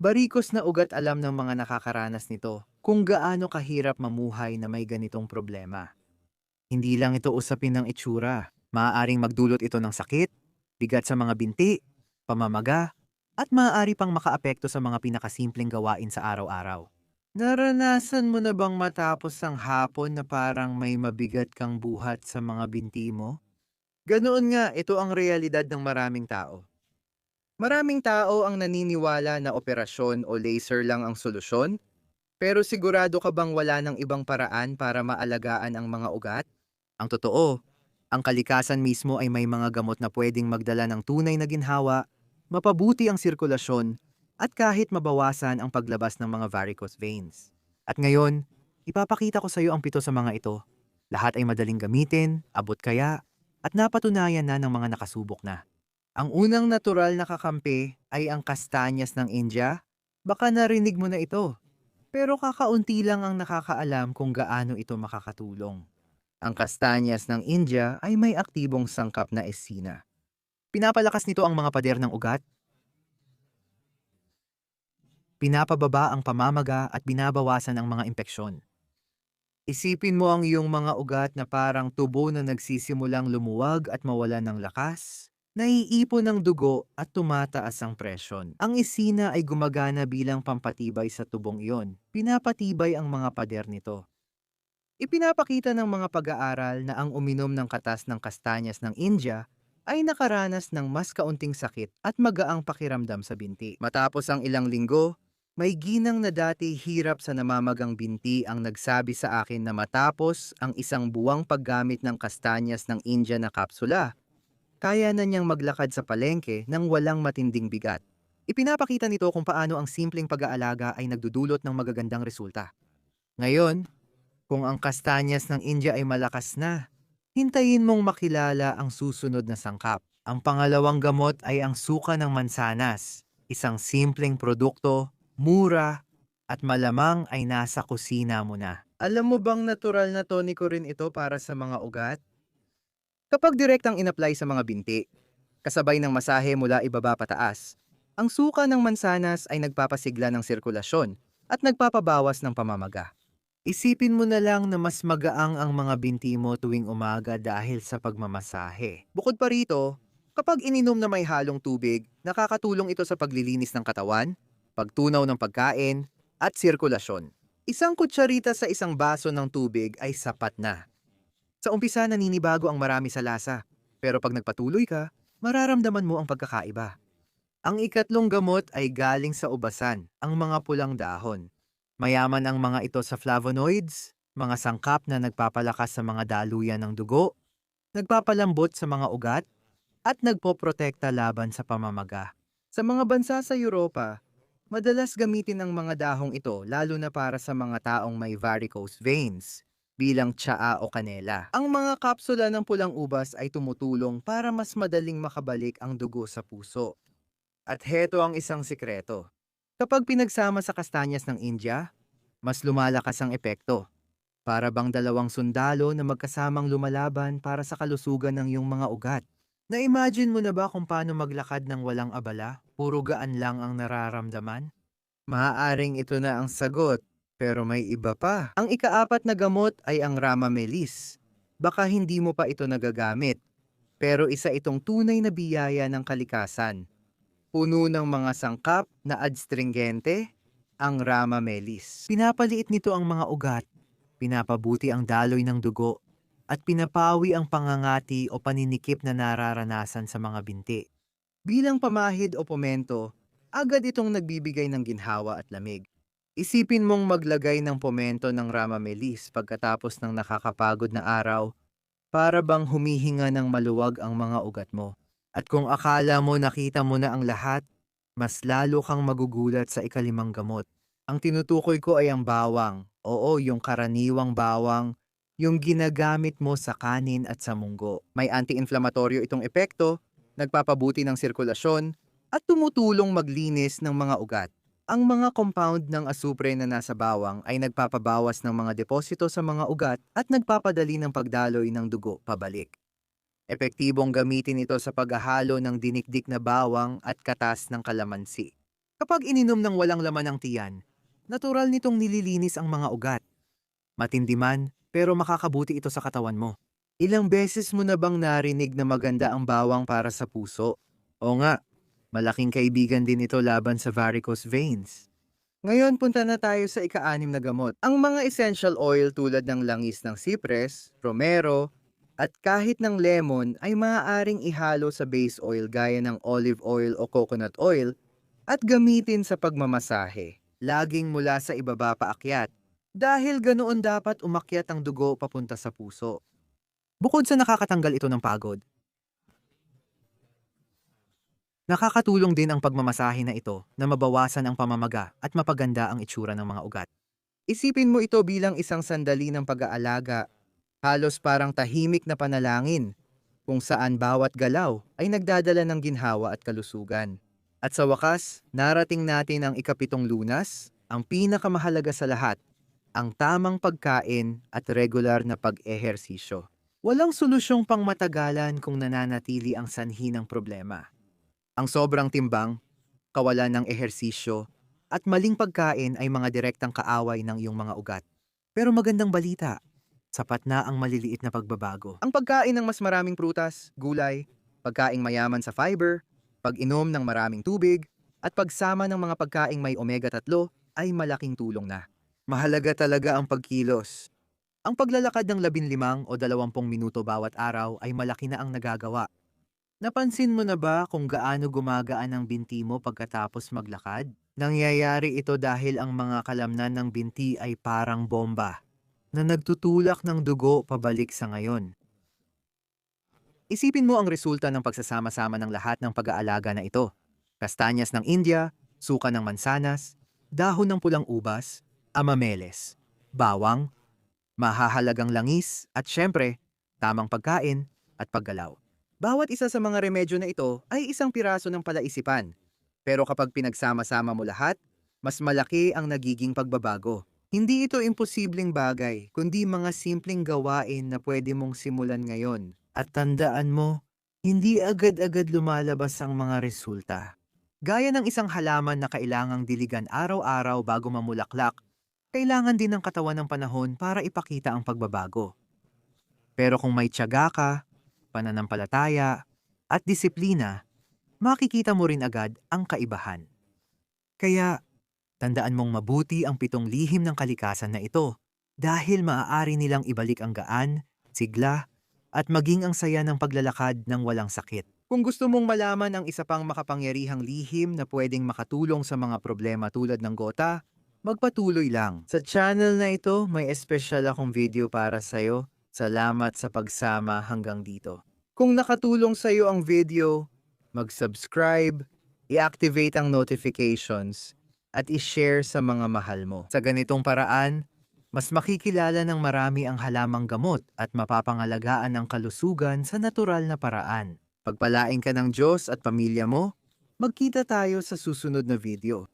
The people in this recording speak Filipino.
Barikos na ugat alam ng mga nakakaranas nito kung gaano kahirap mamuhay na may ganitong problema. Hindi lang ito usapin ng itsura. Maaaring magdulot ito ng sakit, bigat sa mga binti, pamamaga, at maaari pang makaapekto sa mga pinakasimpleng gawain sa araw-araw. Naranasan mo na bang matapos ang hapon na parang may mabigat kang buhat sa mga binti mo? Ganoon nga, ito ang realidad ng maraming tao. Maraming tao ang naniniwala na operasyon o laser lang ang solusyon, pero sigurado ka bang wala ng ibang paraan para maalagaan ang mga ugat? Ang totoo, ang kalikasan mismo ay may mga gamot na pwedeng magdala ng tunay na ginhawa, mapabuti ang sirkulasyon, at kahit mabawasan ang paglabas ng mga varicose veins. At ngayon, ipapakita ko sa iyo ang 7 sa mga ito. Lahat ay madaling gamitin, abot kaya, at napatunayan na ng mga nakasubok na. Ang unang natural na kakampi ay ang kastanyas ng India. Baka narinig mo na ito, pero kakaunti lang ang nakakaalam kung gaano ito makakatulong. Ang kastanyas ng India ay may aktibong sangkap na esina. Pinapalakas nito ang mga pader ng ugat, pinapababa ang pamamaga at binabawasan ang mga impeksyon. Isipin mo ang iyong mga ugat na parang tubo na nagsisimulang lumuwag at mawalan ng lakas. Naiipon ng dugo at tumataas ang presyon. Ang isina ay gumagana bilang pampatibay sa tubong iyon. Pinapatibay ang mga pader nito. Ipinapakita ng mga pag-aaral na ang uminom ng katas ng kastanyas ng India ay nakaranas ng mas kaunting sakit at magaang pakiramdam sa binti. Matapos ang ilang linggo, may ginang na dati hirap sa namamagang binti ang nagsabi sa akin na matapos ang isang buwang paggamit ng kastanyas ng India na kapsula, kaya na niyang maglakad sa palengke nang walang matinding bigat. Ipinapakita nito kung paano ang simpleng pag-aalaga ay nagdudulot ng magagandang resulta. Ngayon, kung ang kastanyas ng India ay malakas na, hintayin mong makilala ang susunod na sangkap. Ang pangalawang gamot ay ang suka ng mansanas, isang simpleng produkto, mura, at malamang ay nasa kusina mo na. Alam mo bang natural na toniko rin ito para sa mga ugat? Kapag direktang in-apply sa mga binti, kasabay ng masahe mula ibaba pataas, ang suka ng mansanas ay nagpapasigla ng sirkulasyon at nagpapabawas ng pamamaga. Isipin mo na lang na mas magaang ang mga binti mo tuwing umaga dahil sa pagmamasahe. Bukod pa rito, kapag ininom na may halong tubig, nakakatulong ito sa paglilinis ng katawan, pagtunaw ng pagkain, at sirkulasyon. Isang kutsarita sa isang baso ng tubig ay sapat na. Sa umpisa naninibago ang marami sa lasa, pero pag nagpatuloy ka, mararamdaman mo ang pagkakaiba. Ang ikatlong gamot ay galing sa ubasan, ang mga pulang dahon. Mayaman ang mga ito sa flavonoids, mga sangkap na nagpapalakas sa mga daluyan ng dugo, nagpapalambot sa mga ugat, at nagpoprotekta laban sa pamamaga. Sa mga bansa sa Europa, madalas gamitin ang mga dahong ito lalo na para sa mga taong may varicose veins, bilang tsaa o kanela. Ang mga kapsula ng pulang ubas ay tumutulong para mas madaling makabalik ang dugo sa puso. At heto ang isang sikreto. Kapag pinagsama sa kastanyas ng India, mas lumalakas ang epekto. Para bang dalawang sundalo na magkasamang lumalaban para sa kalusugan ng iyong mga ugat. Na-imagine mo na ba kung paano maglakad ng walang abala? Puro gaan lang ang nararamdaman? Maaaring ito na ang sagot, pero may iba pa. Ang ikaapat na gamot ay ang Ramamelis. Baka hindi mo pa ito nagagamit, pero isa itong tunay na biyaya ng kalikasan. Puno ng mga sangkap na adstringente, ang Ramamelis. Pinapaliit nito ang mga ugat, pinapabuti ang daloy ng dugo, at pinapawi ang pangangati o paninikip na nararanasan sa mga binti. Bilang pamahid o pomento, agad itong nagbibigay ng ginhawa at lamig. Isipin mong maglagay ng pomento ng Ramamelis pagkatapos ng nakakapagod na araw para bang humihinga ng maluwag ang mga ugat mo. At kung akala mo nakita mo na ang lahat, mas lalo kang magugulat sa ikalimang gamot. Ang tinutukoy ko ay ang bawang. Oo, yung karaniwang bawang, yung ginagamit mo sa kanin at sa munggo. May anti-inflamatoryo itong epekto, nagpapabuti ng sirkulasyon, at tumutulong maglinis ng mga ugat. Ang mga compound ng asupre na nasa bawang ay nagpapabawas ng mga deposito sa mga ugat at nagpapadali ng pagdaloy ng dugo pabalik. Epektibong gamitin ito sa paghahalo ng dinikdik na bawang at katas ng kalamansi. Kapag ininom ng walang laman ang tiyan, natural nitong nililinis ang mga ugat. Matindi man, pero makakabuti ito sa katawan mo. Ilang beses mo na bang narinig na maganda ang bawang para sa puso? O nga, malaking kaibigan din ito laban sa varicose veins. Ngayon punta na tayo sa ika-6 na gamot. Ang mga essential oil tulad ng langis ng cypress, romero, at kahit ng lemon ay maaaring ihalo sa base oil gaya ng olive oil o coconut oil at gamitin sa pagmamasahe. Laging mula sa ibaba paakyat. Dahil ganoon dapat umakyat ang dugo papunta sa puso. Bukod sa nakakatanggal ito ng pagod, nakakatulong din ang pagmamasahe na ito na mabawasan ang pamamaga at mapaganda ang itsura ng mga ugat. Isipin mo ito bilang isang sandali ng pag-aalaga, halos parang tahimik na panalangin, kung saan bawat galaw ay nagdadala ng ginhawa at kalusugan. At sa wakas, narating natin ang ika-7 lunas, ang pinakamahalaga sa lahat, ang tamang pagkain at regular na pag-ehersisyo. Walang solusyong pangmatagalan kung nananatili ang sanhi ng problema. Ang sobrang timbang, kawalan ng ehersisyo, at maling pagkain ay mga direktang kaaway ng iyong mga ugat. Pero magandang balita, sapat na ang maliliit na pagbabago. Ang pagkain ng mas maraming prutas, gulay, pagkaing mayaman sa fiber, pag-inom ng maraming tubig, at pagsama ng mga pagkaing may omega-3 ay malaking tulong na. Mahalaga talaga ang pagkilos. Ang paglalakad ng 15 o 20 minuto bawat araw ay malaki na ang nagagawa. Napansin mo na ba kung gaano gumagaan ang binti mo pagkatapos maglakad? Nangyayari ito dahil ang mga kalamnan ng binti ay parang bomba na nagtutulak ng dugo pabalik sa ngayon. Isipin mo ang resulta ng pagsasama-sama ng lahat ng pag-aalaga na ito. Kastanyas ng India, suka ng mansanas, dahon ng pulang ubas, amameles, bawang, mahahalagang langis at syempre, tamang pagkain at paggalaw. Bawat isa sa mga remedyo na ito ay isang piraso ng palaisipan. Pero kapag pinagsama-sama mo lahat, mas malaki ang nagiging pagbabago. Hindi ito imposibleng bagay, kundi mga simpleng gawain na pwede mong simulan ngayon. At tandaan mo, hindi agad-agad lumalabas ang mga resulta. Gaya ng isang halaman na kailangang diligan araw-araw bago mamulaklak, kailangan din ng katawan ng panahon para ipakita ang pagbabago. Pero kung may tiyaga ka, pananampalataya, at disiplina, makikita mo rin agad ang kaibahan. Kaya, tandaan mong mabuti ang 7 lihim ng kalikasan na ito dahil maaari nilang ibalik ang gaan, sigla, at maging ang saya ng paglalakad ng walang sakit. Kung gusto mong malaman ang isa pang makapangyarihang lihim na pwedeng makatulong sa mga problema tulad ng gota, magpatuloy lang. Sa channel na ito, may espesyal akong video para sa'yo. Salamat sa pagsama hanggang dito. Kung nakatulong sa iyo ang video, mag-subscribe, i-activate ang notifications, at i-share sa mga mahal mo. Sa ganitong paraan, mas makikilala ng marami ang halamang gamot at mapapangalagaan ang kalusugan sa natural na paraan. Pagpalain ka ng Diyos at pamilya mo, magkita tayo sa susunod na video.